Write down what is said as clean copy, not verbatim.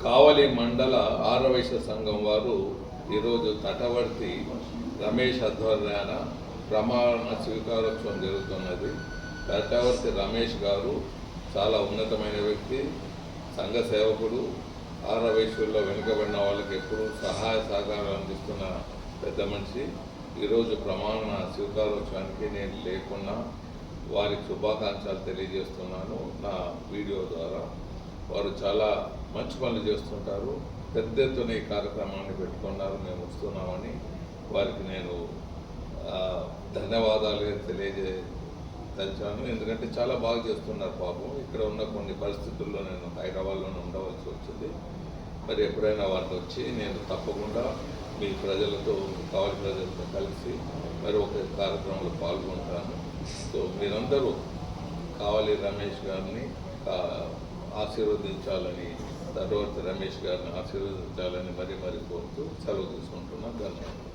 కావలి మండల ఆర్యవైశ్య సంఘం వారు ఈరోజు తటవర్తి రమేష్ ఆధ్వర్యాన ప్రమాణ స్వీకారోత్సవం జరుగుతున్నది. తటవర్తి రమేష్ గారు చాలా ఉన్నతమైన వ్యక్తి, సంఘ సేవకుడు, ఆర్యవైశ్యుల్లో వెనుకబడిన వాళ్ళకి ఎప్పుడూ సహాయ సహకారాలు అందిస్తున్న పెద్ద మనిషి. ఈరోజు ప్రమాణ స్వీకారోత్సవానికి నేను లేకున్నా వారికి శుభాకాంక్షలు తెలియజేస్తున్నాను నా వీడియో ద్వారా. వారు చాలా మంచి పనులు చేస్తుంటారు. పెద్ద ఎత్తున ఈ కార్యక్రమాన్ని పెట్టుకున్నారు, మేము వస్తున్నామని వారికి నేను ధన్యవాదాలు తెలియజేయించాను. ఎందుకంటే చాలా బాగా చేస్తున్నారు పాపం. ఇక్కడ ఉన్న కొన్ని పరిస్థితుల్లో నేను హైదరాబాద్లోనే ఉండవలసి వచ్చింది. మరి ఎప్పుడైనా వారికి వచ్చి నేను తప్పకుండా మీ ప్రజలతో, కావలి ప్రజలతో కలిసి మరి ఒక కార్యక్రమంలో పాల్గొంటాను. సో మీరందరూ కావలి రమేష్ గారిని ఆశీర్వదించాలని, తటవర్తి రమేష్ గారిని ఆశీర్వదించాలని మరీ కోరుతూ సెలవు తీసుకుంటున్నాను. ధన్యవాదాలు.